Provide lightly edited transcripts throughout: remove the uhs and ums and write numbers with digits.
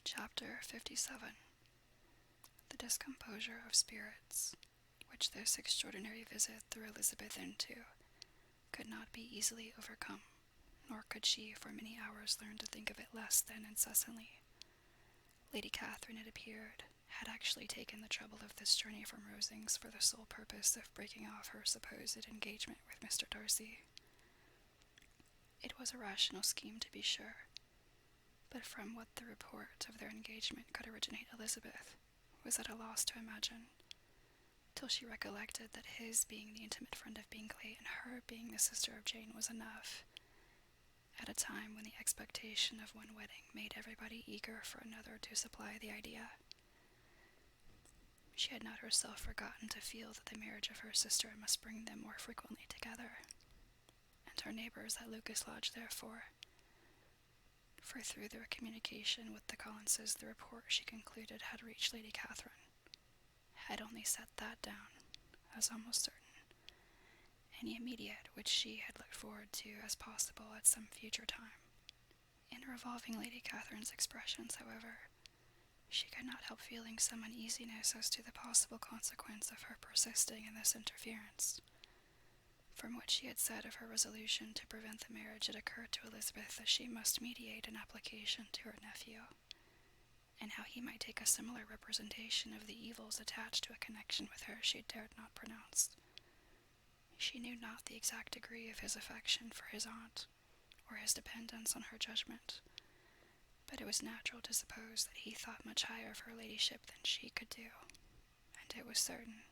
Chapter 57. The discomposure of spirits, which this extraordinary visit threw Elizabeth into, could not be easily overcome, nor could she for many hours learn to think of it less than incessantly. Lady Catherine, it appeared, had actually taken the trouble of this journey from Rosings for the sole purpose of breaking off her supposed engagement with Mr. Darcy. It was a rational scheme, to be sure, but from what the report of their engagement could originate, Elizabeth was at a loss to imagine, till she recollected that his being the intimate friend of Bingley and her being the sister of Jane was enough, at a time when the expectation of one wedding made everybody eager for another to supply the idea. She had not herself forgotten to feel that the marriage of her sister must bring them more frequently together, and her neighbours at Lucas Lodge therefore, for through their communication with the Collinses the report, she concluded, had reached Lady Catherine, had only set that down as almost certain. Any immediate which she had looked forward to as possible at some future time. In revolving Lady Catherine's expressions, however, she could not help feeling some uneasiness as to the possible consequence of her persisting in this interference. From what she had said of her resolution to prevent the marriage, it occurred to Elizabeth that she must meditate an application to her nephew, and how he might take a similar representation of the evils attached to a connection with her she dared not pronounce. She knew not the exact degree of his affection for his aunt, or his dependence on her judgment, but it was natural to suppose that he thought much higher of her ladyship than she could do, and it was certain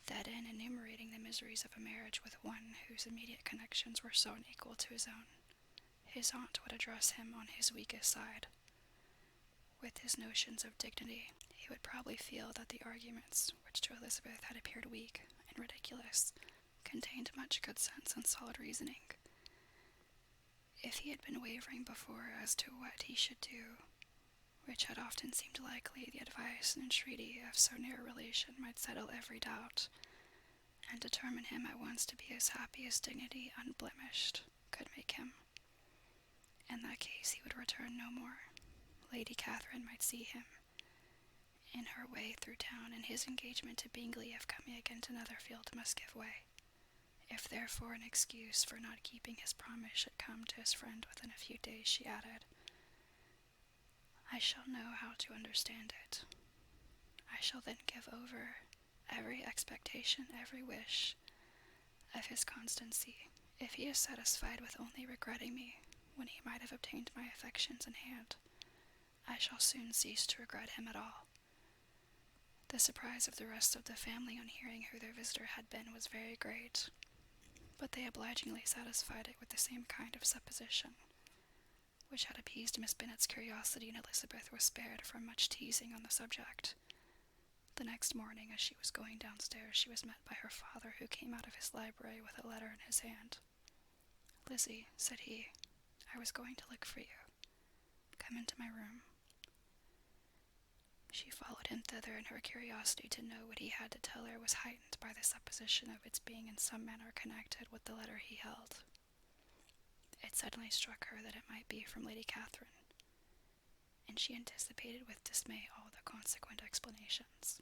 that in enumerating the miseries of a marriage with one whose immediate connections were so unequal to his own, his aunt would address him on his weakest side. With his notions of dignity, he would probably feel that the arguments, which to Elizabeth had appeared weak and ridiculous, contained much good sense and solid reasoning. If he had been wavering before as to what he should do, which had often seemed likely, the advice and entreaty of so near a relation might settle every doubt, and determine him at once to be as happy as dignity unblemished could make him. In that case he would return no more. Lady Catherine might see him in her way through town, and his engagement to Bingley of coming again to Netherfield must give way. If therefore an excuse for not keeping his promise should come to his friend within a few days, she added, I shall know how to understand it. I shall then give over every expectation, every wish of his constancy, if he is satisfied with only regretting me, when he might have obtained my affections in hand. I shall soon cease to regret him at all. The surprise of the rest of the family on hearing who their visitor had been was very great, but they obligingly satisfied it with the same kind of supposition, which had appeased Miss Bennet's curiosity, and Elizabeth was spared from much teasing on the subject. The next morning, as she was going downstairs, she was met by her father, who came out of his library with a letter in his hand. Lizzie, said he, I was going to look for you. Come into my room. She followed him thither, and her curiosity to know what he had to tell her was heightened by the supposition of its being in some manner connected with the letter he held. It suddenly struck her that it might be from Lady Catherine, and she anticipated with dismay all the consequent explanations.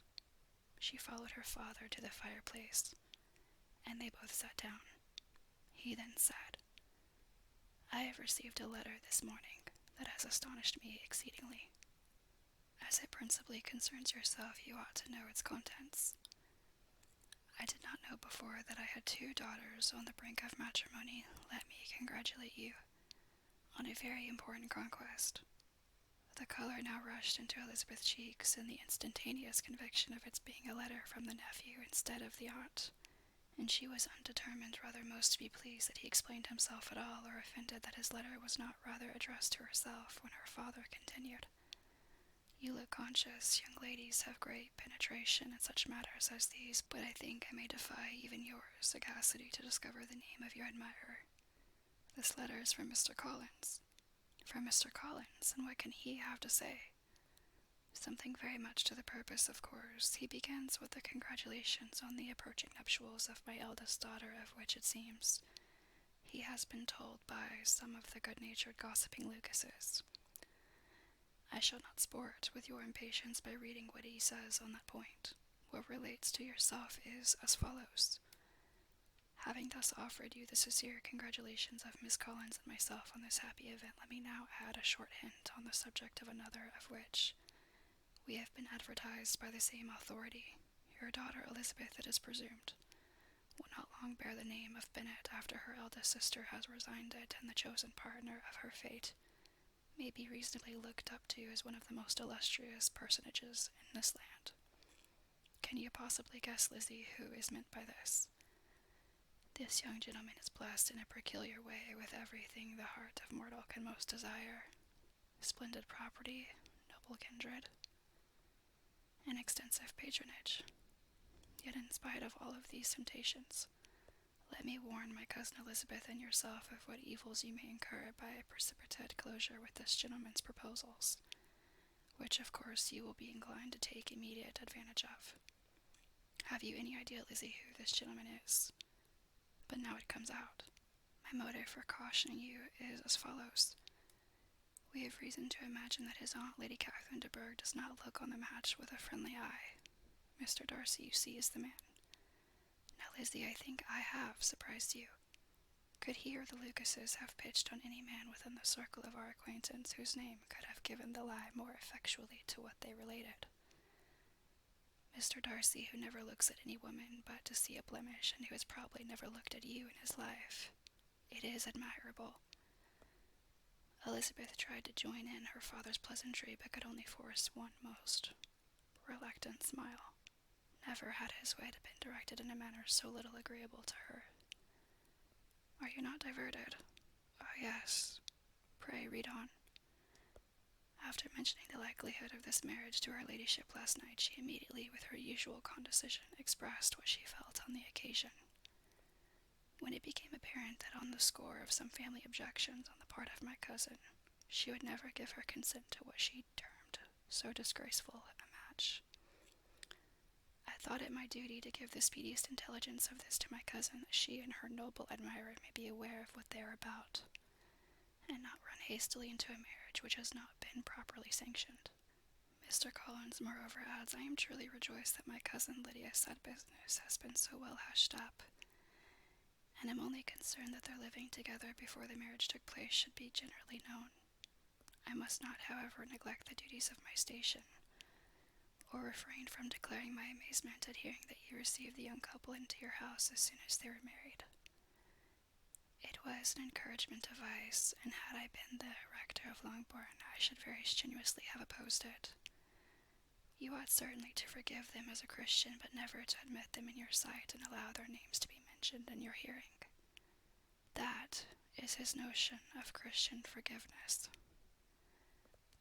She followed her father to the fireplace, and they both sat down. He then said, I have received a letter this morning that has astonished me exceedingly. As it principally concerns yourself, you ought to know its contents. I did not know before that I had 2 daughters on the brink of matrimony. Let me congratulate you on a very important conquest. The color now rushed into Elizabeth's cheeks in the instantaneous conviction of its being a letter from the nephew instead of the aunt, and she was undetermined whether most to be pleased that he explained himself at all, or offended that his letter was not rather addressed to herself, when her father continued, You look conscious. Young ladies have great penetration in such matters as these, but I think I may defy even your sagacity to discover the name of your admirer. This letter is from Mr. Collins. From Mr. Collins, and what can he have to say? Something very much to the purpose, of course. He begins with the congratulations on the approaching nuptials of my eldest daughter, of which, it seems, he has been told by some of the good-natured gossiping Lucases. I shall not sport with your impatience by reading what he says on that point. What relates to yourself is as follows. Having thus offered you the sincere congratulations of Miss Collins and myself on this happy event, let me now add a short hint on the subject of another of which we have been advertised by the same authority. Your daughter Elizabeth, it is presumed, will not long bear the name of Bennet after her eldest sister has resigned it, and the chosen partner of her fate may be reasonably looked up to as one of the most illustrious personages in this land. Can you possibly guess, Lizzie, who is meant by this? This young gentleman is blessed in a peculiar way with everything the heart of mortal can most desire: splendid property, noble kindred, and extensive patronage. Yet in spite of all of these temptations, let me warn my cousin Elizabeth and yourself of what evils you may incur by a precipitate closure with this gentleman's proposals, which of course you will be inclined to take immediate advantage of. Have you any idea, Lizzie, who this gentleman is? But now it comes out. My motive for cautioning you is as follows. We have reason to imagine that his aunt, Lady Catherine de Bourgh, does not look on the match with a friendly eye. Mr. Darcy, you see, is the man. Now, Lizzie, I think I have surprised you. Could he or the Lucases have pitched on any man within the circle of our acquaintance whose name could have given the lie more effectually to what they related? Mr. Darcy, who never looks at any woman but to see a blemish, and who has probably never looked at you in his life. It is admirable. Elizabeth tried to join in her father's pleasantry, but could only force one most reluctant smile. Never had his wit been directed in a manner so little agreeable to her. Are you not diverted? Oh, yes. Pray read on. After mentioning the likelihood of this marriage to her ladyship last night, she immediately, with her usual condescension, expressed what she felt on the occasion. When it became apparent that on the score of some family objections on the part of my cousin, she would never give her consent to what she termed so disgraceful a match, I thought it my duty to give the speediest intelligence of this to my cousin, that she and her noble admirer may be aware of what they are about, and not run hastily into a marriage which has not been properly sanctioned. Mr. Collins, moreover, adds, I am truly rejoiced that my cousin Lydia's sad business has been so well hushed up, and am only concerned that their living together before the marriage took place should be generally known. I must not, however, neglect the duties of my station, or refrain from declaring my amazement at hearing that you received the young couple into your house as soon as they were married. It was an encouragement of vice, and had I been the rector of Longbourn, I should very strenuously have opposed it. You ought certainly to forgive them as a Christian, but never to admit them in your sight and allow their names to be mentioned in your hearing. That is his notion of Christian forgiveness.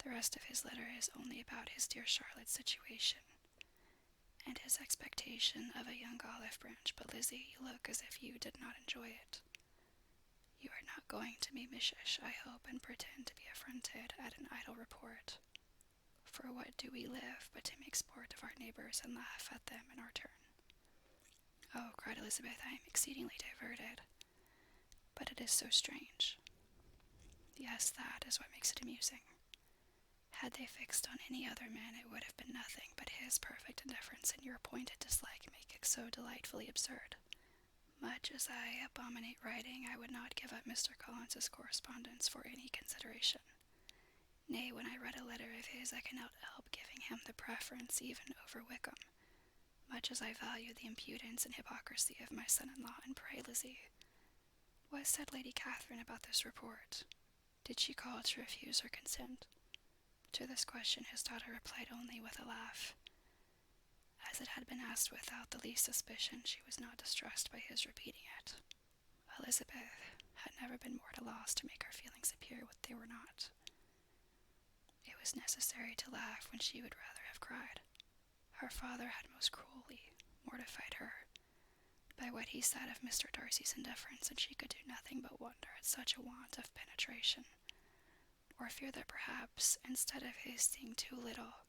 The rest of his letter is only about his dear Charlotte's situation, and his expectation of a young olive branch. But, Lizzie, you look as if you did not enjoy it. You are not going to be mishish, I hope, and pretend to be affronted at an idle report. For what do we live but to make sport of our neighbors and laugh at them in our turn? Oh, cried Elizabeth, I am exceedingly diverted. But it is so strange. Yes, that is what makes it amusing. Had they fixed on any other man, it would have been nothing, but his perfect indifference and your appointed dislike make it so delightfully absurd. Much as I abominate writing, I would not give up Mr. Collins's correspondence for any consideration. Nay, when I read a letter of his, I cannot help giving him the preference even over Wickham, much as I value the impudence and hypocrisy of my son-in-law. And pray, Lizzie, what said Lady Catherine about this report? Did she call to refuse her consent? To this question his daughter replied only with a laugh. As it had been asked without the least suspicion, she was not distressed by his repeating it. Elizabeth had never been more at a loss to make her feelings appear what they were not. It was necessary to laugh when she would rather have cried. Her father had most cruelly mortified her by what he said of Mr. Darcy's indifference, and she could do nothing but wonder at such a want of penetration, or fear that perhaps, instead of his seeing too little,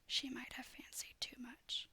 she might have fancied too much.